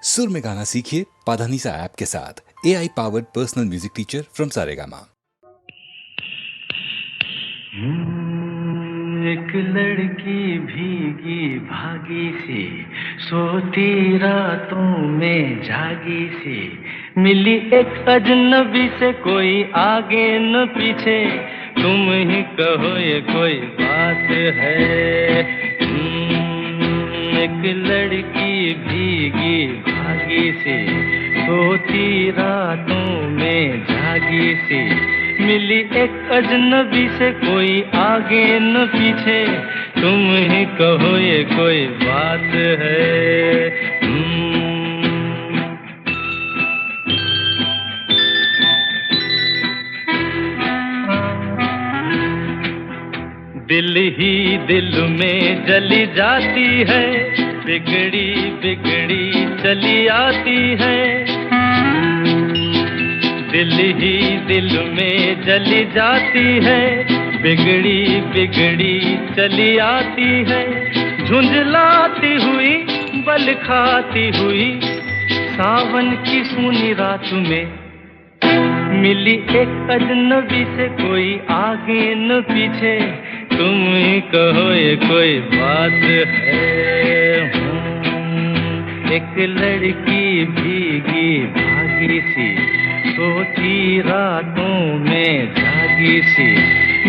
सुर में गाना सीखिए पाधानीसा ऐप के साथ। AI powered personal music teacher from Saregama. एक लड़की भीगी भागी सी, सोती रातों में जागी सी, मिली एक अजनबी से, कोई आगे न पीछे, तुम ही कहो ये कोई बात है। एक लड़की भीगी भागी सी, सोती रातों में जागी सी, मिली एक अजनबी से, कोई आगे न पीछे, तुम ही कहो ये कोई बात है। दिल ही दिल में जली जाती है, बिगड़ी बिगड़ी चली आती है। दिल ही दिल में जली जाती है, बिगड़ी बिगड़ी चली आती है। झुंझलाती हुई बल खाती हुई, सावन की सूनी रात में, मिली एक अजनबी से, कोई आगे न पीछे, तुम ही कहो ये कोई बात है। एक लड़की भीगी भागी सी, सोती रातों में जागी सी,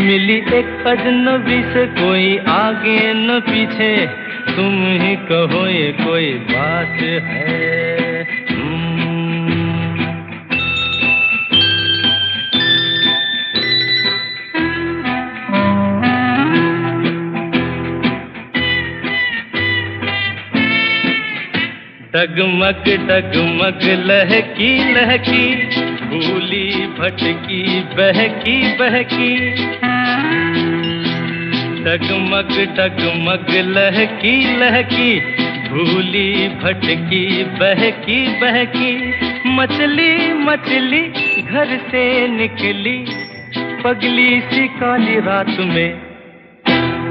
मिली एक अजनबी से, कोई आगे न पीछे, तुम ही कहो ये कोई बात है। डगमग डगमग लहकी लहकी, भूली भटकी बहकी बहकी। डगमग डगमग लहकी लहकी, भूली भटकी बहकी बहकी। मछली मछली घर से निकली, पगली सी काली रात में,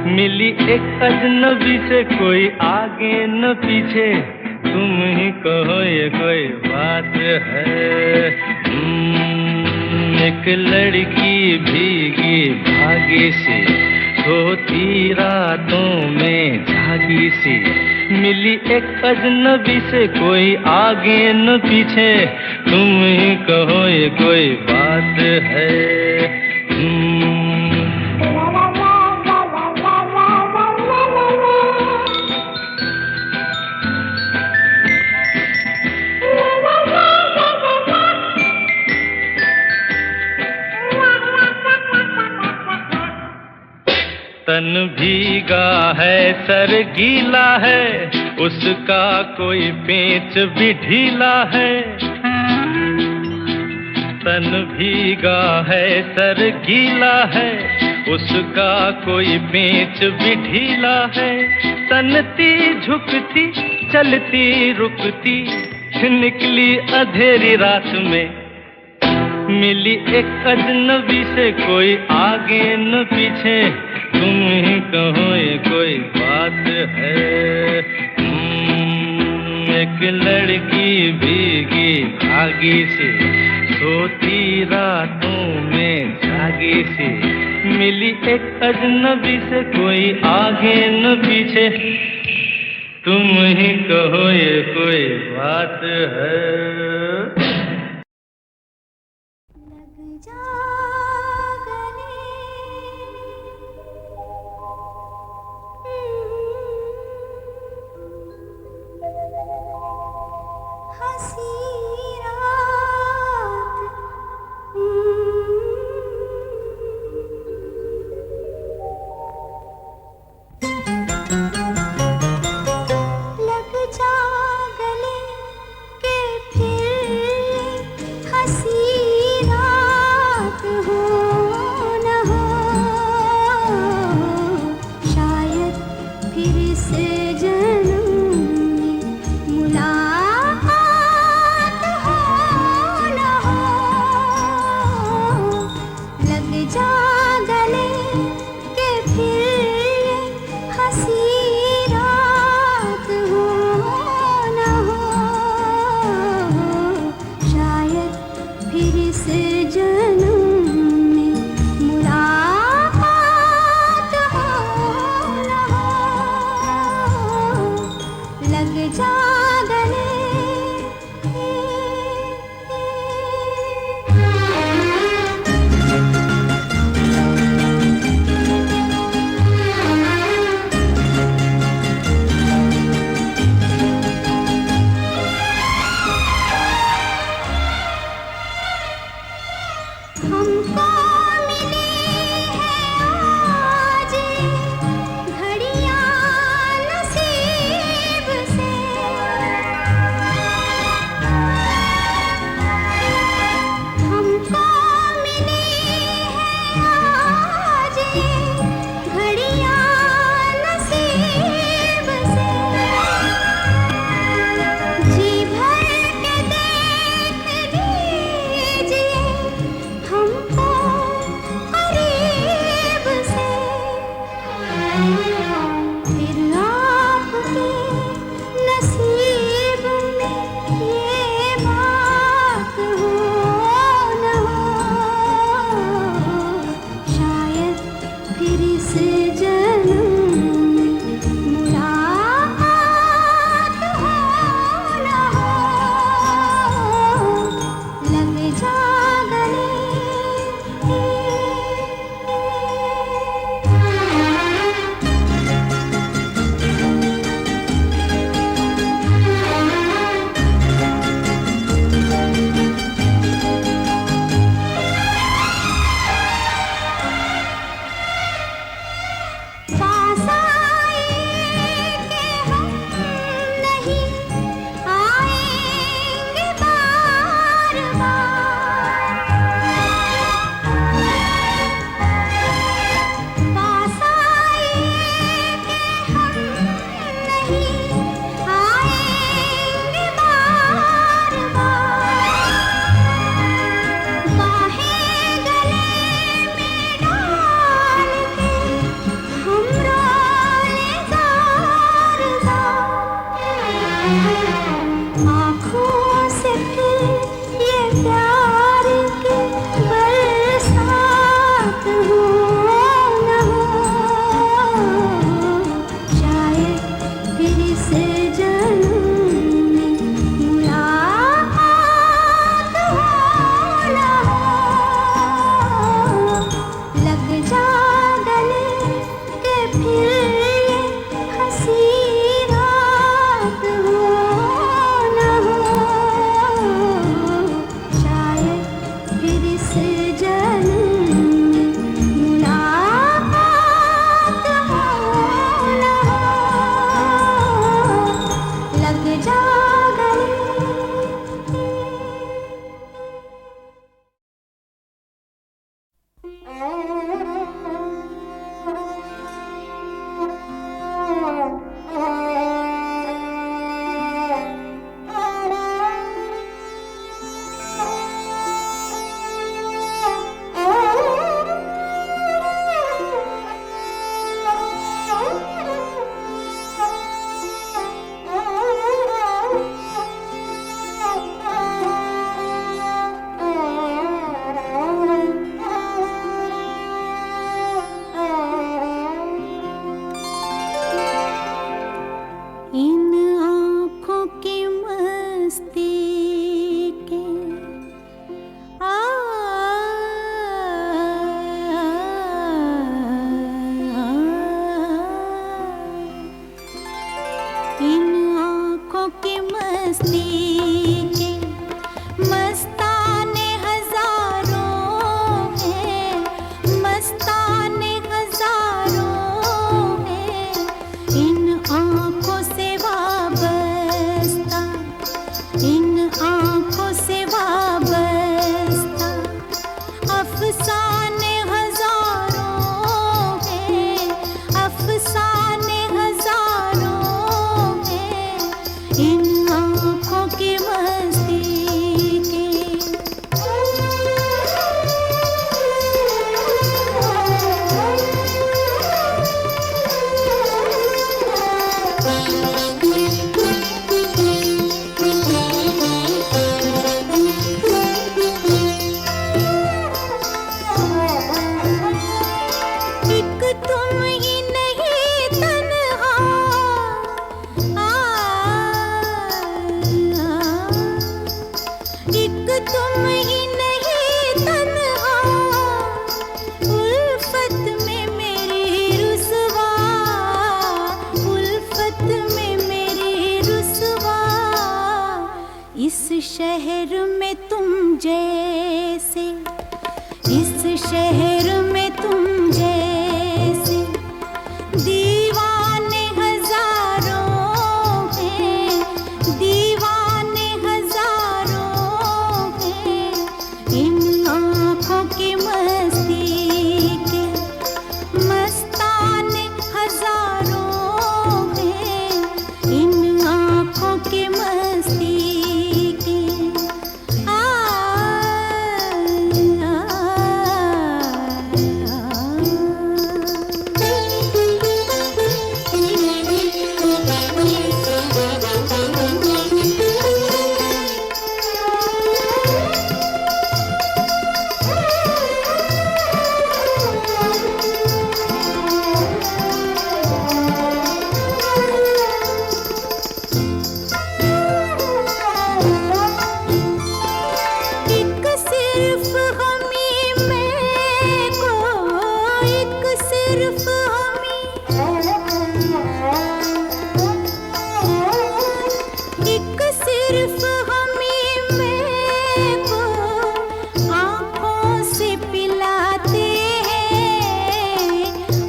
मिली एक अजनबी से, कोई आगे न पीछे, तुम ही कहो ये कोई बात है। एक लड़की भीगी भागी सी, सोती रातों में जागी सी, मिली एक अजनबी से, कोई आगे न पीछे, तुम ही कहो ये कोई बात है। तन भीगा है सर गीला है, उसका कोई पेच भी ढीला है। तन भीगा है सर गीला है, उसका कोई पेच भी ढीला है। तनती झुकती चलती रुकती, निकली अंधेरी रात में, मिली एक अजनबी से, कोई आगे न पीछे, तुम ही कहो ये कोई बात है। एक लड़की भीगी भागी सी, सोती रातों में जागी सी, मिली एक अजनबी से, कोई आगे न पीछे, तुम ही कहो ये कोई बात है। लग जा गले के फिर मस्ती के मस्ताने हजारों हैं, मस्ताने हजारों हैं, इन आँखों से वाबस्ता, इन आँखों से वाबस्ता, अफसाने हजारों हैं, अफसाने हजारों हैं, इन आँखों की मस्ती के। एक तुम ही नहीं तन्हा, एक तुम ही नहीं तन्हा, उल्फत में मेरी रुसवा, उल्फत में मेरी रुसवा, इस शहर में तुम जैसे, इस शहर में तुम जैसे दीवाने हजारों हैं, दीवाने हजारों हैं, इन आँखों की मस्ती के मस्ताने हजारों हैं, इन आँखों की मस्ती के। एक सिर्फ हमी मैं को, एक सिर्फ हमी, एक सिर्फ हमी मैं को आँखों से पिलाते हैं,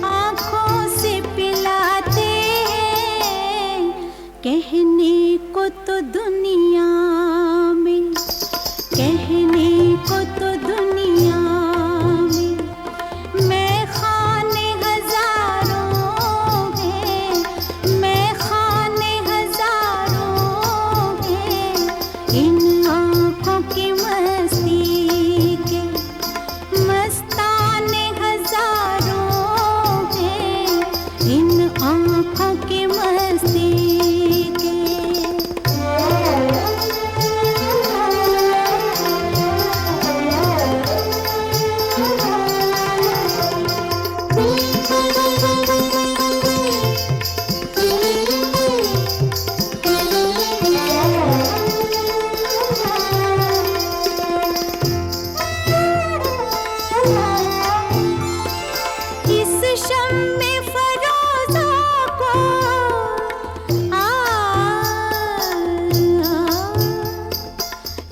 आँखों से पिलाते हैं, कहने को तो दुनिया में, कहने को तो दुनिया में मैं खाने हजारों हैं, मैं खाने हजारों हैं, इन आँखों की मस्ती के मस्ताने हजारों हैं, इन आँखों की मस्ती के। इस शम्मे फरोज़ा को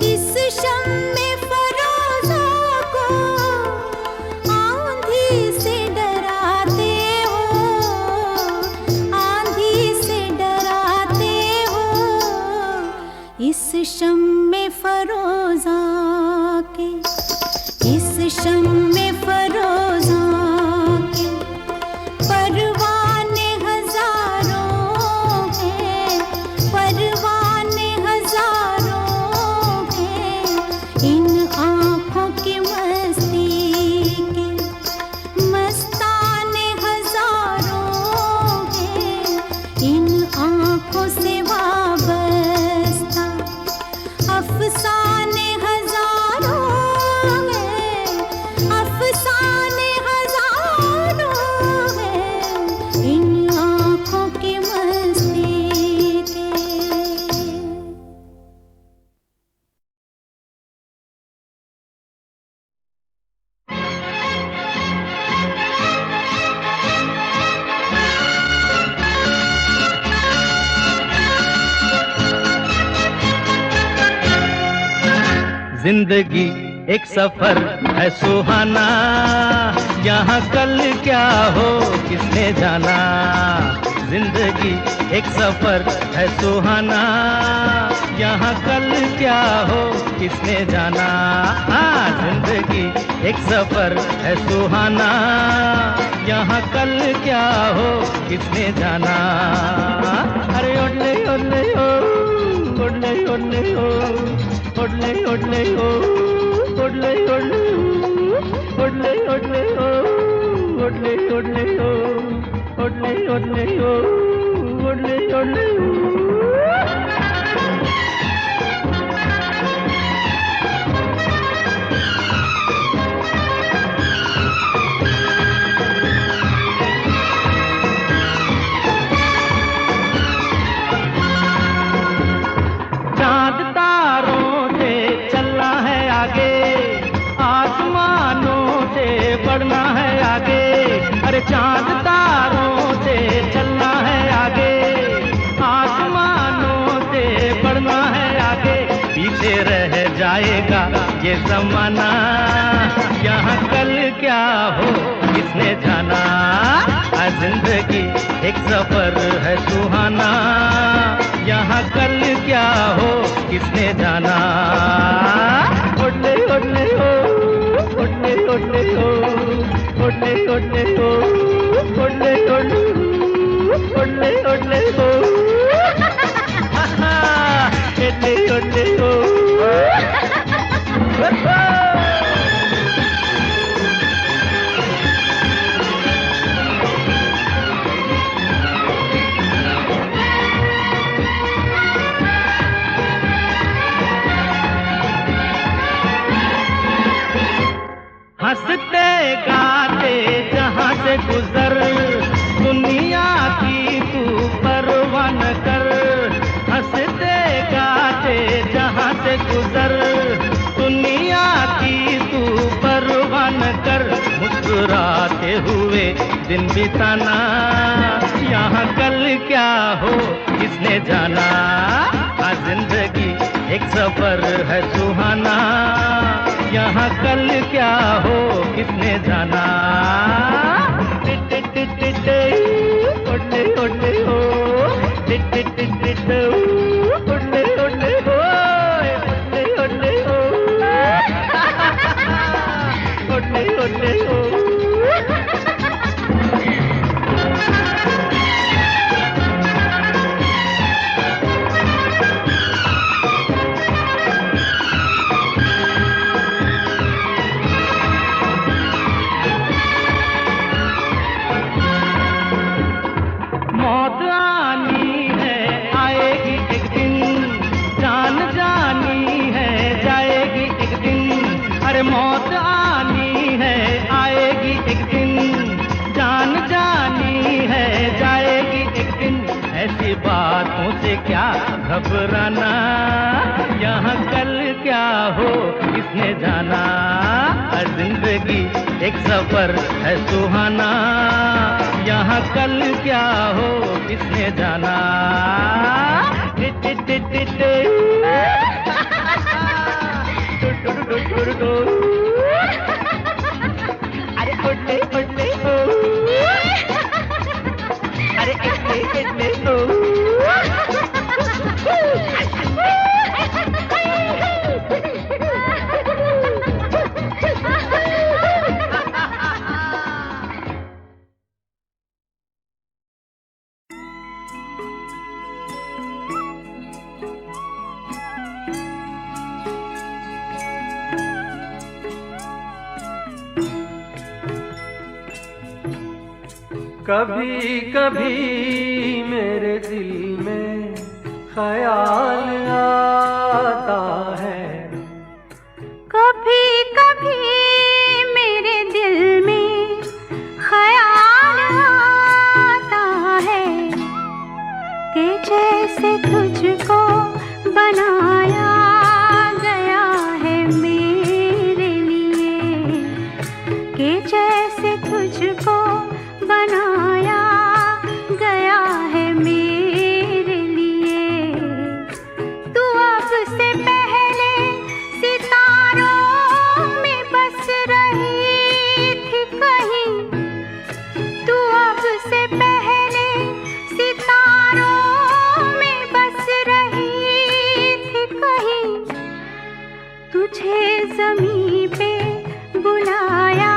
इस शम्मे फरोज़ा को आंधी से डराते हो, आंधी से डराते हो, इस शम्मे फरोज़ा के, इस शम्मे फरोज़ा के परवाने हजारों हैं, परवाने हजारों हैं, इन आँखों की मस्ती के मस्ताने हजारों हैं, इन आँखों से वाबस्ता, अफसाने हजारों हैं, अफसाने जिंदगी एक सफर है सुहाना, यहाँ कल क्या हो किसने जाना। जिंदगी एक सफर है सुहाना, यहाँ कल क्या हो किसने जाना। हाँ, जिंदगी एक सफर है सुहाना, यहाँ कल क्या हो किसने जाना। अरे ओडले ओडले ओ, ओडले ओडले ओ, ओडले ओडले ओ, ओडले ओडले ओ, ओडले ओडले ओ, ओडले ओडले ओ, ओडले ओडले ओ, ओडले ओडले ओ। चांद तारों से चलना है आगे, आसमानों से बढ़ना है आगे। अरे चांद तारों से चलना है आगे, आसमानों से बढ़ना है आगे। पीछे रह जाएगा ये जमाना, यहाँ कल क्या हो किसने जाना। जिंदगी एक सफर है सुहाना, यहाँ कल क्या हो किसने जाना। ओडले ओडले ओ, ओडले ओडले ओ, ओडले ओडले ओ, ओडले ओडले ओ, ओडले ओडले ओ, ओडले ओडले ओ। हंसते गाते जहाँ से गुजर, दुनिया की तू परवाह न कर। हंसते गाते जहाँ से गुजर, दुनिया की तू परवाह न कर। मुस्कुराते हुए दिन बिताना, यहाँ कल क्या हो किसने जाना। हाँ, जिंदगी एक सफर है सुहाना, यहाँ कल क्या हो किसने जाना। ओडले ओडले ओ, ओडले ओडले ओ, ओडले ओडले ओ, ओडले ओडले ओ। मौत आनी है आएगी एक दिन, जान जानी है जाएगी एक दिन। अरे मौत आनी है आएगी एक दिन, जान जानी है जाएगी एक दिन। ऐसी बातों से क्या घबराना, यहाँ कल क्या हो किसने जाना। जिंदगी एक सफर है सुहाना, यहाँ कल क्या हो किसने जाना। अरे ओडले ओडले ओ, अरे इडले इडले ओ। कभी कभी मेरे दिल में ख्याल आता है, कभी कभी मेरे दिल में ख्याल आता है कि जैसे तुझको बनाया गया है मेरे लिए, कि जैसे तुझको बनाया गया है मेरे लिए। तू अब ज़मीं पे बुलाया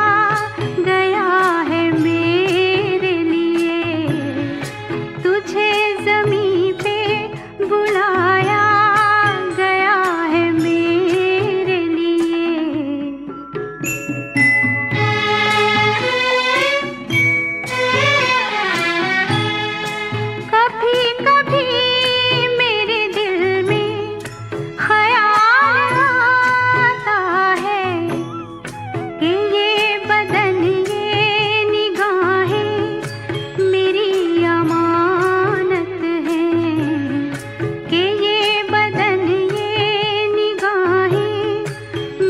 गया है मेरे लिए, तुझे ज़मीं पे बुलाया गया है मेरे लिए। कभी कभी मेरे दिल में ख्याल आता है कि ये बदन ये निगाहें मेरी अमानत हैं, कि ये बदन ये निगाहें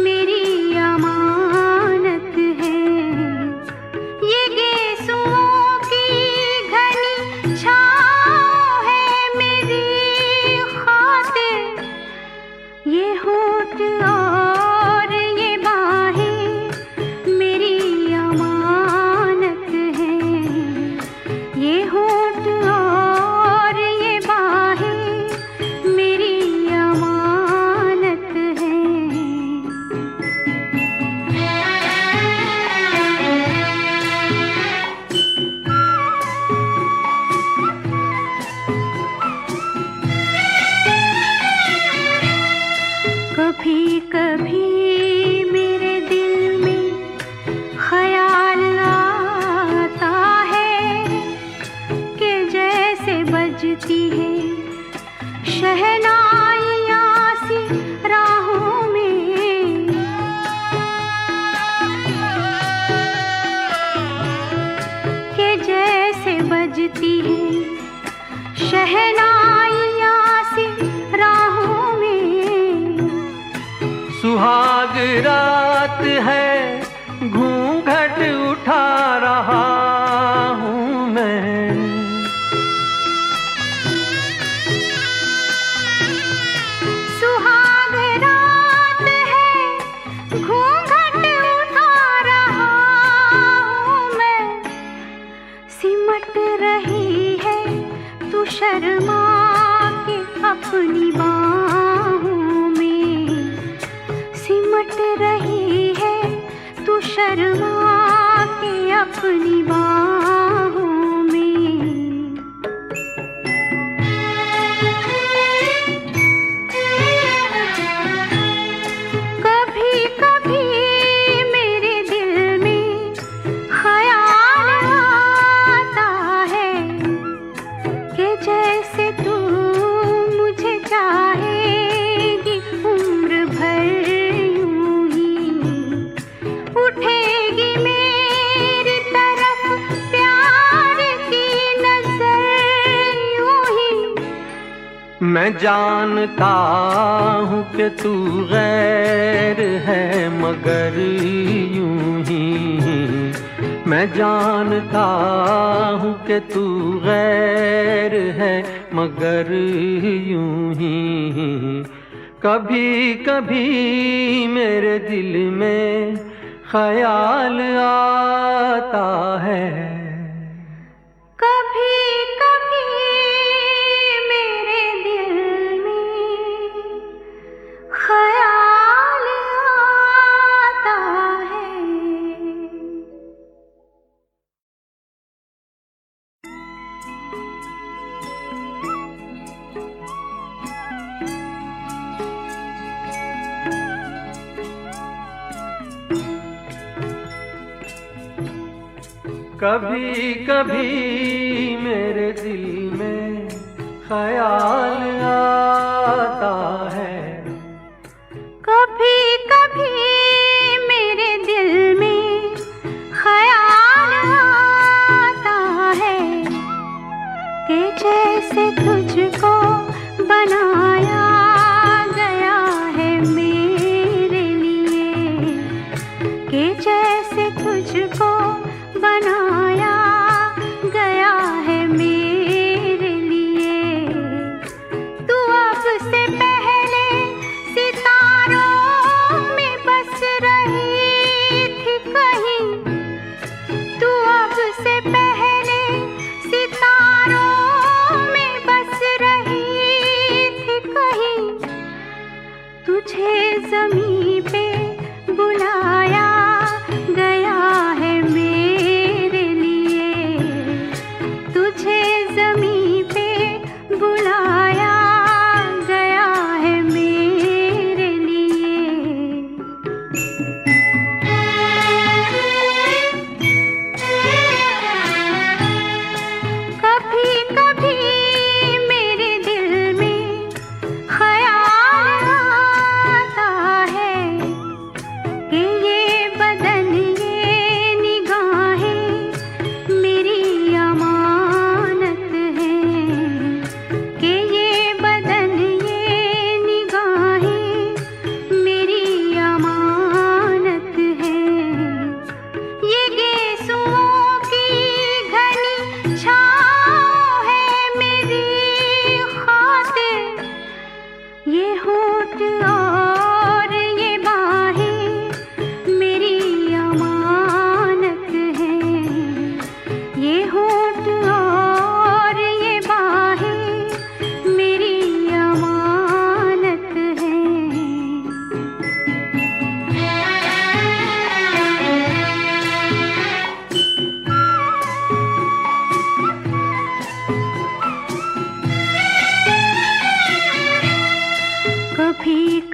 मेरी अमानत हैं। ये गेसुओं की घनी छाँव है मेरी खातिर, ये होठ और ये बाहें मेरी अमानत हैं, ये होठ और ये बाहें मेरी अमानत हैं। कभी कभी मेरे दिल में ख्याल आता है कि जैसे बजती है शहनाइयाँ सी राहों में, कि जैसे बजती है शहनाइयाँ सी राहों में। सुहाग रात है घूंघट उठा रहा हूँ मैं, सुहाग रात है घूंघट उठा रहा हूँ मैं, सिमट रही है तू शर्मा के अपनी बाहों में, सिमट रही है तू शर्मा के अपनी बाहों में। कभी कभी मेरे दिल में ख्याल आता है कि जैसे तू मुझे चाहेगी उम्र भर यूं ही, उठेगी मेरी तरफ प्यार की नजर यूं ही। मैं जानता हूँ कि तू गैर है मगर यूं ही, मैं जानता हूँ कि तू गैर है मगर यूं ही। कभी कभी मेरे दिल में ख्याल आता है, कभी कभी मेरे दिल में ख्याल आता है। कभी कभी मेरे दिल में ख्याल आता है, कभी कभी मेरे दिल में ख्याल आता है कि जैसे तुझको बनाया गया है मेरे लिए, कि जैसे तुझको बनाया गया है मेरे लिए। तू अब से पहले सितारों में बस रही थी कहीं, तू अब से पहले सितारों में बस रही थी कहीं। तुझे ज़मीं पे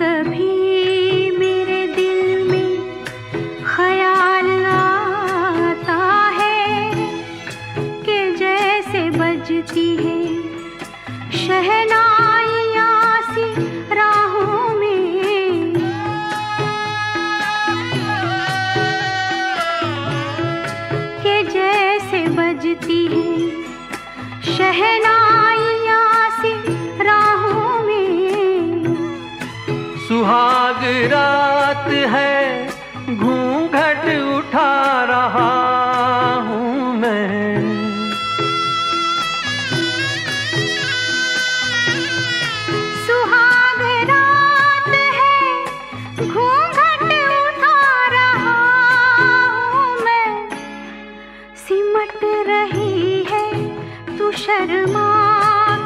कभी मेरे दिल में ख्याल आता है कि जैसे बजती है शहनाइयाँ सी राहों में, कि जैसे बजती है शहनाइयाँ सी राहों में। सुहाग रात है घूंघट उठा रहा हूँ मैं, सुहाग रात है घूंघट उठा रहा हूँ मैं। सिमट रही है तू शर्मा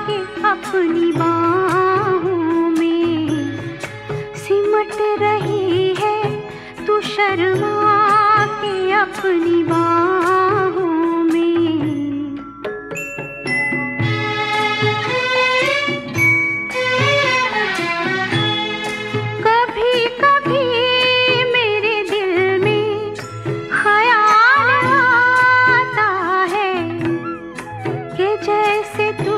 के अपनी बाहों में, सिमट रही है तू शर्मा के अपनी बाहों में। कभी कभी मेरे दिल में ख्याल आता है कि जैसे तू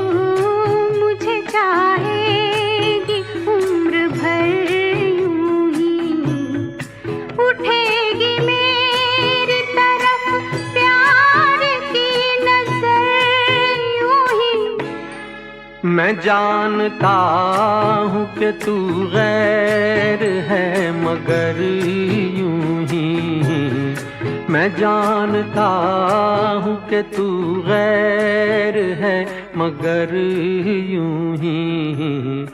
मुझे चाहेगी उम्र भर यूं ही, उठेगी मेरी तरफ प्यार की नजर यूं ही। मैं जानता हूँ कि तू गैर है मगर यूं ही, मैं जानता हूँ कि तू गैर है मगर यूं ही।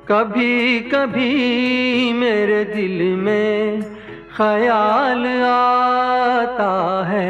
कभी कभी मेरे दिल में ख्याल आता है